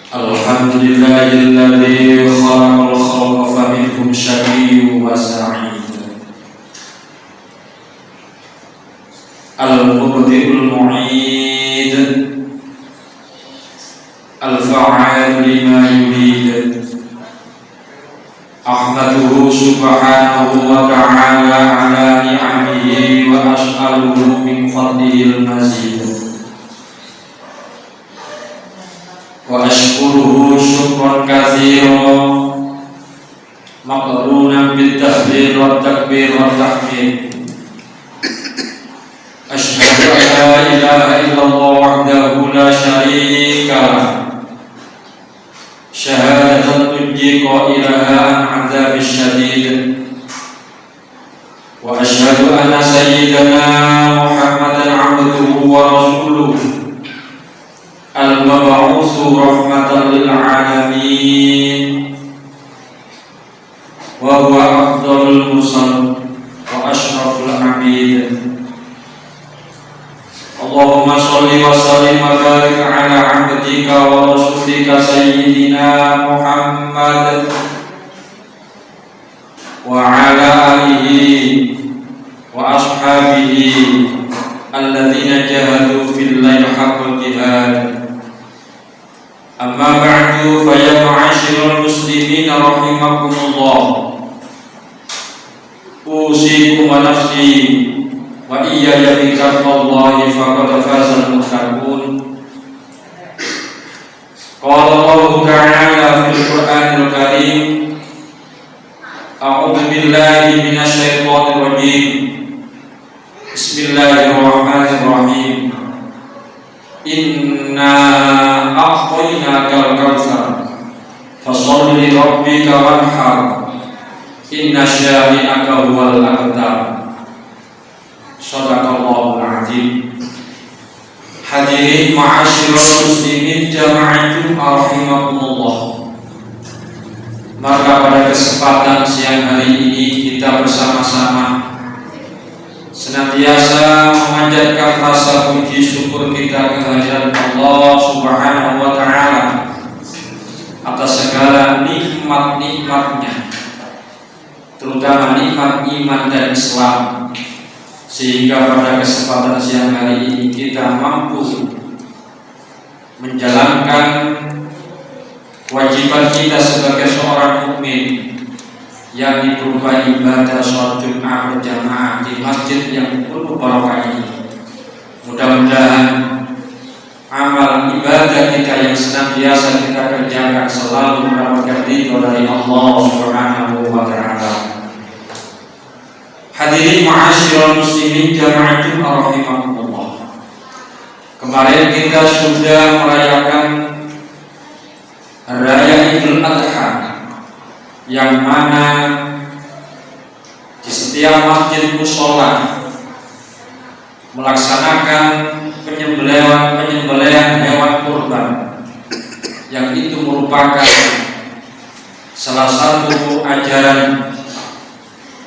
Alhamdulillahilladzi khalaqal khalqa faminhum syaqiyyun wa sa'id. Al-mubdi'ul mu'id, al-fa'al lima yurid. Ahmaduhu subhanahu wa ta'ala ala ni'amihi wa as'aluhu min fadlihil mazid. Wa ashkuruhu syukran katsiran maqrunan bit tahlil wa takbir wa tahmid. Asyhadu an la ilaha illallah wahdahu la syarika lah, syahadatan tunji qailaha an adzabis syadid. Wa asyhadu anna sayyidana Muhammadan abduhu wa rasuluhu al-mab'utsu rahmatan lil alamin wa huwa afdhalul mursal wa asyraful abid. Allahumma sholli wa sallim wa barik ala 'abdika wa rasulika sayyidina Muhammad wa ala alihi wa ashabihi alladzina jahadu fillahi haqqal jihad. Amma ba'du, fa ya ma'asyiral muslimin rahimakumullah. Usikum wa nafsi wa iyaya bi taqwallahi faqad fazal muttaqun. Qala Allah ta'ala fil Qur'anil Karim, a'udzu billahi minasy syaithanir rajim. Bismillahirrahmanirrahim. Inna a'tainakal kautsar fasholli li rabbika wanhar inna syani'aka huwal abtar. Shadaqallahul azim. Hadirin ma'asyiral muslimin jama'atun rahimakumullah. Maka pada kesempatan siang hari ini kita bersama-sama senantiasa memanjatkan rasa puji syukur kita kehadiran Allah Subhanahu wa ta'ala atas segala nikmat-nikmatnya, terutama nikmat iman dan Islam, sehingga pada kesempatan siang hari ini kita mampu menjalankan kewajiban kita sebagai seorang mukmin, yang berupa ibadah sholat Jumat berjamaah di masjid yang penuh barokah ini. Mudah-mudahan amal ibadah kita yang senantiasa kita kerjakan selalu mendapatkan ridho dari Allah Subhanahu wa ta'ala. Hadirin ma'asyiral muslimin jama'atun rahimakumullah. Kemarin kita sudah merayakan Raya Idul Adha, yang mana di setiap masjid mushola melaksanakan penyembelihan hewan kurban, yang itu merupakan salah satu ajaran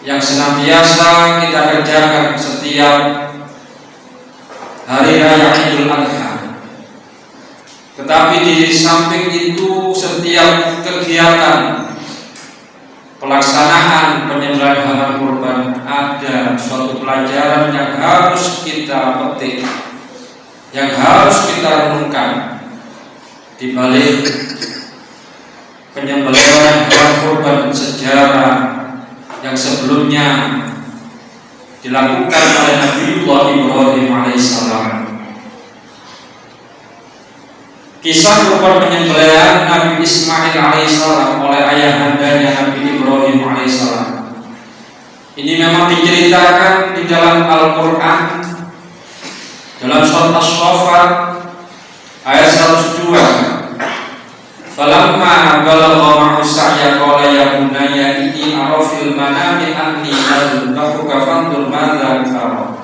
yang senantiasa kita kerjakan setiap hari raya Idul Adha. Tetapi di samping itu, setiap kegiatan pelaksanaan penyembelihan hewan kurban ada suatu pelajaran yang harus kita petik, yang harus kita renungkan di balik penyembelihan hewan kurban sejarah yang sebelumnya dilakukan oleh Nabiullah Ibrahim alaihissalam. Kisah kurban penyembelihan Nabi Ismail alaihissalam oleh ayahandanya Nabi Ibrahim alaihissalam ini memang diceritakan di dalam Al-Quran, dalam surat As-Saffat ayat 102. Falamma balagha ma'hu sa'ya qala ya bunayya inni ara fil manami anni adbahuka fanzur madza tara.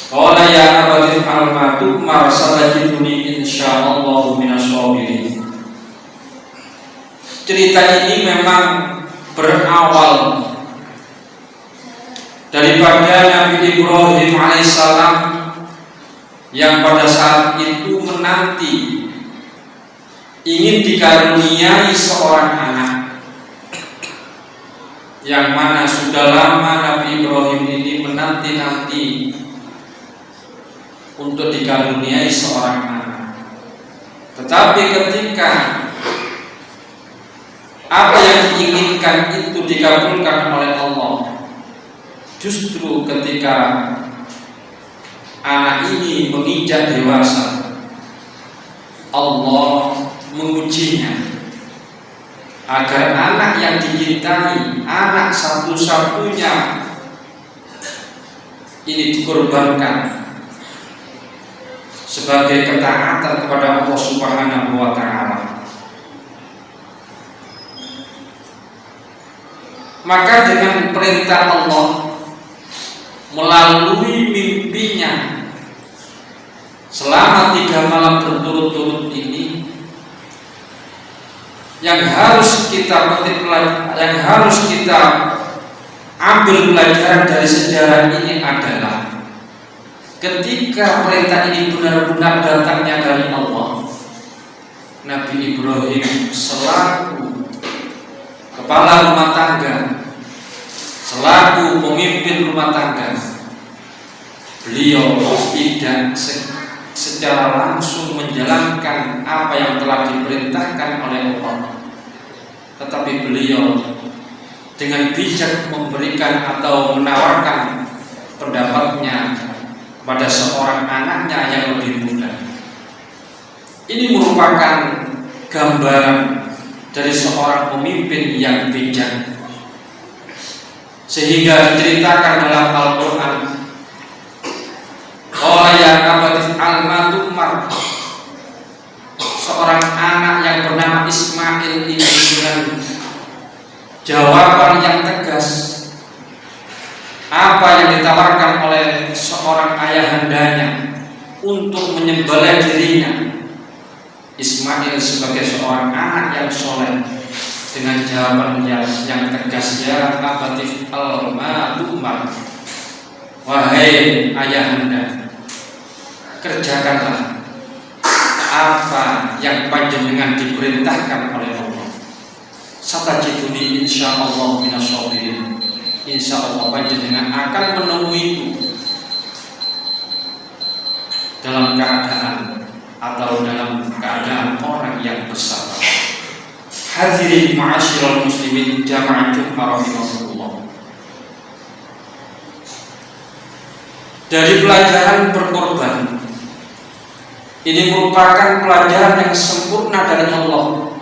Qala ya abati if'al ma tu'mar satajiduni insyaallahu minas sabirin. Cerita ini memang berawal daripada Nabi Ibrahim alaihissalam yang pada saat itu menanti ingin dikaruniai seorang anak, yang mana sudah lama Nabi Ibrahim ini menanti-nanti untuk dikaruniai seorang anak. Tetapi ketika apa yang diinginkan itu dikabulkan oleh Allah, justru ketika anak ini menginjak dewasa, Allah mengujinya agar anak yang dicintai, anak satu-satunya ini dikorbankan sebagai ketaatan kepada Allah Subhanahu wa Ta'ala. Maka dengan perintah Allah melalui mimpinya selama 3 malam berturut-turut ini, yang harus kita ambil pelajaran dari sejarah ini adalah ketika perintah ini benar-benar datangnya dari Allah, Nabi Ibrahim selaku kepala rumah tangga, selaku pemimpin rumah tangga, beliau tidak secara langsung menjalankan apa yang telah diperintahkan oleh Allah, tetapi beliau dengan bijak memberikan atau menawarkan pendapatnya pada seorang anaknya yang lebih muda. Ini merupakan gambaran dari seorang pemimpin yang bijak, sehingga diceritakan dalam Al-Quran, qala ya abati al-ma tu'mar. Seorang anak yang bernama Ismail ini dengan jawaban yang tegas apa yang ditawarkan oleh seorang ayahandanya untuk menyembelih dirinya. Ismail sebagai seorang anak yang soleh dengan jawaban yang tegas, ya abati al-ma tu'mar, wahai ayahanda, kerjakanlah apa yang panjenengan diperintahkan oleh Allah. Satajiduni insyaallah minasyabirin. Insyaallah panjenengan akan menemuiku dalam keadaan orang yang bersabar. Hadirin ma'asyiral muslimin jamaah Jumat rahimahullah. Dari pelajaran berkorban ini merupakan pelajaran yang sempurna dari Allah,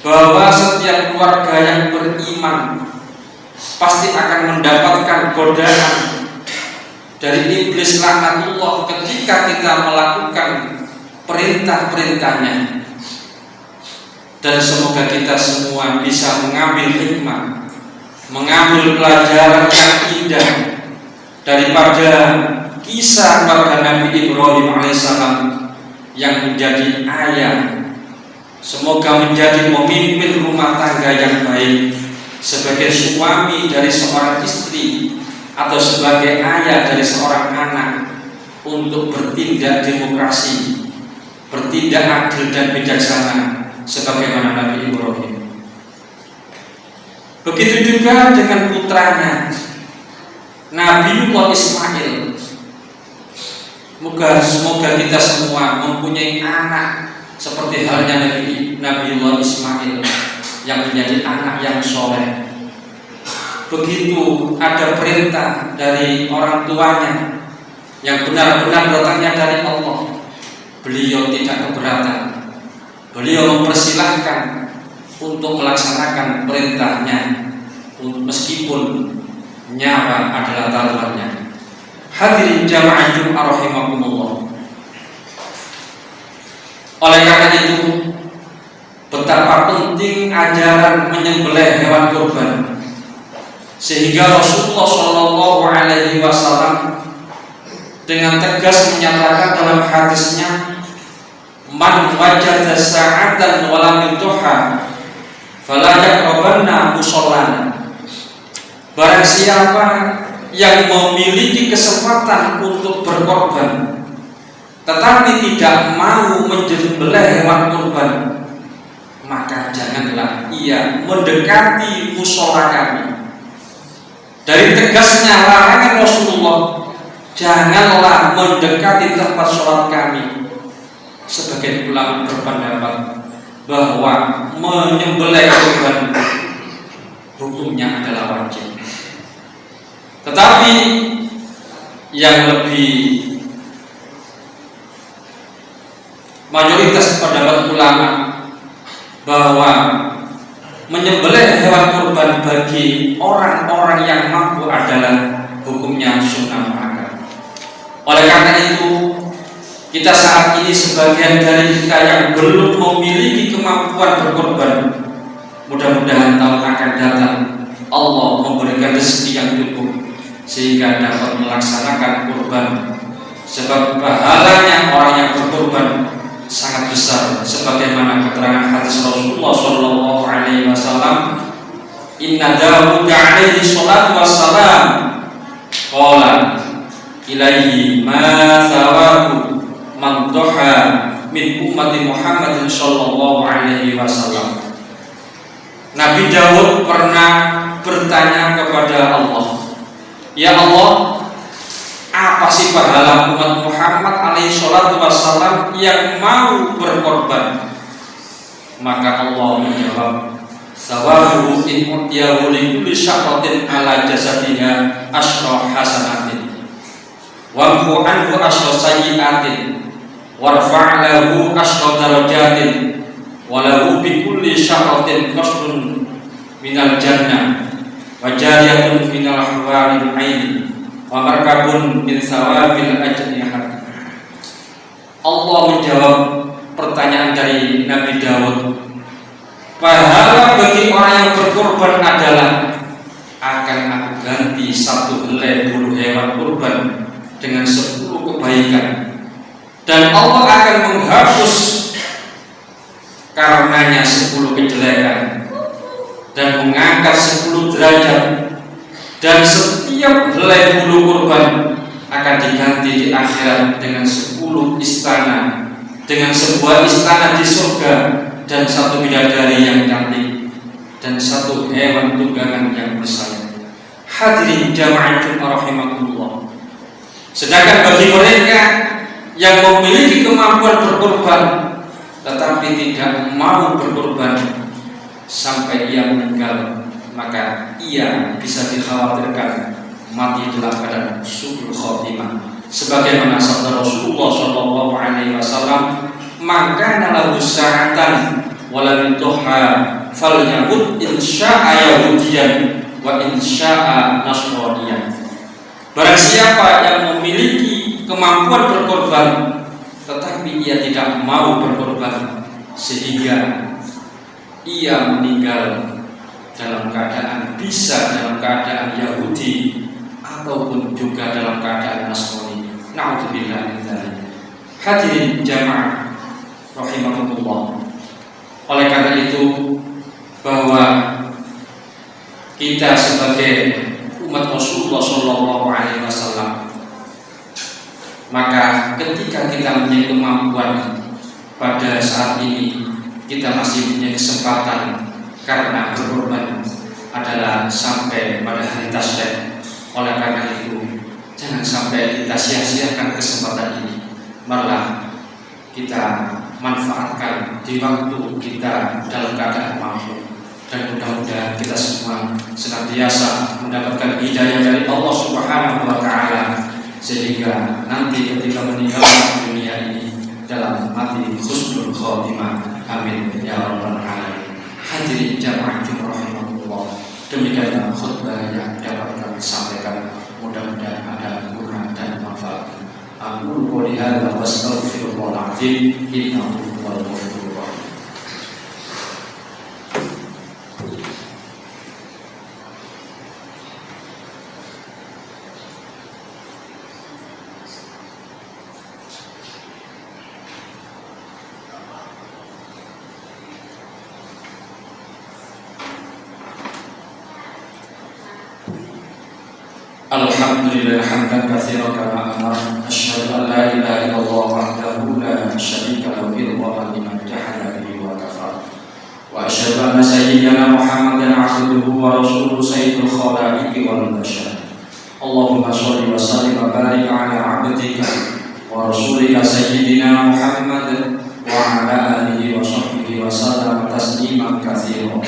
bahwa setiap keluarga yang beriman pasti akan mendapatkan godaan dari iblis laknatullah ketika kita melakukan perintah-perintahnya. Dan semoga kita semua bisa mengambil hikmah, mengambil pelajaran yang indah daripada kisah keluarga Nabi Ibrahim alaihissalam yang menjadi ayah. Semoga menjadi pemimpin rumah tangga yang baik, sebagai suami dari seorang istri atau sebagai ayah dari seorang anak, untuk bertindak demokrasi, bertindak adil dan bijaksana sebagaimana Nabi Ibrahim. Begitu juga dengan putranya Nabiullah Ismail. Semoga kita semua mempunyai anak seperti halnya Nabiullah Ismail yang menjadi anak yang soleh. Begitu ada perintah dari orang tuanya yang benar-benar datangnya dari Allah, beliau tidak keberatan. Beliau mempersilahkan untuk melaksanakan perintahnya meskipun nyawa adalah taruhannya. Hadirin jamaah Jumat rahimakumullah. Oleh karena itu, betapa penting ajaran menyembelih hewan kurban, sehingga Rasulullah Shallallahu Alaihi Wasallam dengan tegas menyatakan dalam hadisnya, man wajada sa'atan wa lam yutuha fala yaqrabanna musallana. Barang siapa yang memiliki kesempatan untuk berkorban tetapi tidak mau menyembelih hewan kurban, maka janganlah ia mendekati mushola kami. Dari tegasnya larangan Rasulullah, janganlah mendekati tempat sholat kami. Sebagian ulama berpendapat bahwa menyembelih kurban hukumnya adalah wajib, tetapi yang lebih mayoritas pendapat ulama bahwa menyembelih hewan kurban bagi orang-orang yang mampu adalah hukumnya sunnah muakkad. Oleh karena itu, kita saat ini sebagian dari kita yang belum memiliki kemampuan berkorban, mudah-mudahan tahun akan datang Allah memberikan rezeki yang cukup sehingga dapat melaksanakan kurban. Sebab pahalanya orang yang berkorban sangat besar, sebagaimana keterangan hadis Rasulullah Shallallahu Alaihi Wasallam, Inna Dawud alaihi salatu wassalam qala ilaihi ma thawabu man duha min ummati Muhammadin Shallallahu Alaihi Wasallam. Nabi Dawud pernah bertanya kepada Allah, ya Allah, apa sih pahala umat Muhammad alaihi salatu wassalam yang mau berkorban? Maka Allah menjawab, sawabu in utiyahu li kulli syaqatin ala jasadiha asyra hasanatin wamhu anhu asyra sayyiatin warfa' lahu asyra darajatin walahu bi kulli syaqatin qasrun minal jannah wa jariyatun minal hawalil aini wa markabun min sawabil ajnihat. Allah menjawab pertanyaan dari Nabi Dawud, pahala bagi orang yang berkorban adalah akan aku ganti satu helai bulu hewan kurban dengan 10 kebaikan, dan Allah akan menghapus karenanya 10 kejelekan dan mengangkat 10 derajat, dan setiap helai bulu kurban akan diganti di akhirat dengan 10 istana, dengan sebuah istana di surga dan 1 bidadari yang cantik dan 1 hewan tunggangan yang bersayap. Hadirin jamaah rahimakumullah. Sedangkan bagi mereka yang memiliki kemampuan berkorban tetapi tidak mau berkorban sampai ia meninggal, maka ia bisa dikhawatirkan mati dalam keadaan su'ul khotimah. Sebagaimana sabda Rasulullah Shallallahu Alaihi Wasallam, maka lahu sa'atan walam tuha falyamut insya'a yahudiyan wa insya'a nasraniyan. Barang siapa yang memiliki kemampuan berkorban tetapi ia tidak mau berkorban sehingga ia meninggal dalam keadaan dalam keadaan Yahudi ataupun juga dalam keadaan Nasrani, na'udzubillah min dzalik. Hadirin jamaah rahimakumullah. Oleh karena itu, bahwa kita sebagai umat Rasulullah Shallallahu Alaihi Wasallam, maka ketika kita mempunyai kemampuan pada saat ini, kita masih punya kesempatan, karena berkorban adalah sampai pada hari tasyrik. Oleh karena itu, jangan sampai kita sia-siakan kesempatan ini, malah kita manfaatkan di waktu kita dalam keadaan mampu. Dan mudah-mudahan kita semua senantiasa mendapatkan hidayah dari Allah Subhanahu wa Ta'ala, sehingga nanti ketika meninggalkan dunia ini dalam mati husnul khotimah. Amin ya rabbal alamin. Hadirin jamaah rahimahullah, demikianlah khutbah yang dapat kami sampaikan. Mudah-mudahan ada guna dan manfaat. Aku qouli hadza wa astaghfirullahal azim, innahu huwal ghafurur rahim. Alhamdulillah hamdan katsiran kama amara. Asyhadu an la ilaha illallah wahdahu la syarika lahu wa liman jahada bihi wa kafara. Wa asyhadu anna sayyidana Muhammadan abduhu wa rasuluhu sayyidul khalaiqi wal bashar. Allahumma shalli wa sallim wa barik ala abdika wa rasulika sayyidina Muhammad wa ala alihi wa sahbihi wa sallam tasliman katsiran.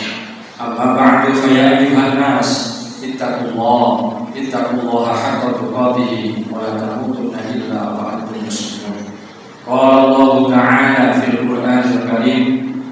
Amma ba'du fa ya ayyuhan nas ittaqullaha haqqa tuqatih wa la tamutunna illa wa antum muslimun. Qala Allah ta'ala fil Qur'anil Karim,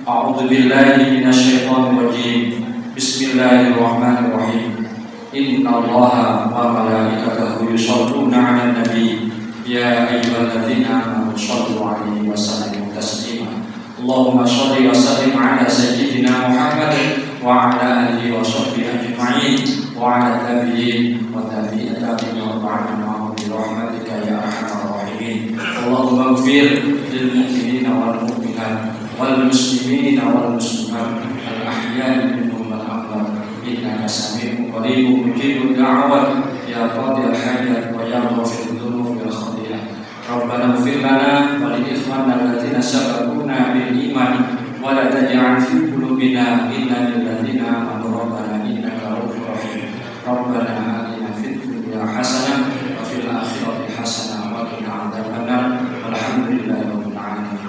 a'udzu billahi minasy syaithanir rajim. Bismillahirrahmanirrahim. Innallaha wa malaikatahu yusholluna 'alan nabi ya ayyuhalladzina amanu shollu 'alaihi wa sallimu taslima. Allahumma sholli wa sallim 'ala sayyidina Muhammad wa 'ala alihi wa sahbihi ajma'in wa 'ala tabi'in wa tabi'in wa ba'dahum bi rahmatika ya arhamar rahimin. Allahumma ighfir lil mu'minina wal mu'minat wal muslimina wal muslimat al ahya'i minhum wal amwat innaka sami'un qaribun mujibud da'wat ya qadil hajat wa ya ghafir dhunubi wal khati'ah. Rabbana ighfir lana wa li ikhwanina alladziina sabaquna bil iman wa la taj'al fi qulubina ghillan lil ladziina amanu rabbana innaka ra'ufur rahim. Rabbana atina fid dunya hasanah wa fil akhirati hasanah wa qina adzabannar. Walhamdulillahi rabbil alamin.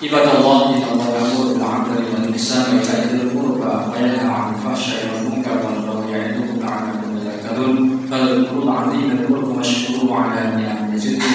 Ibadallah, innallaha ya'muru bil 'adli wal ihsani wa ita'i dzil qurba wa yanha 'anil fahsya'i wal munkari wal baghi ya'idukum la'allakum tadhakkarun. Fadhkurul 'azima yadhkurkum washkuruhu 'ala ni'amihi yazidkum.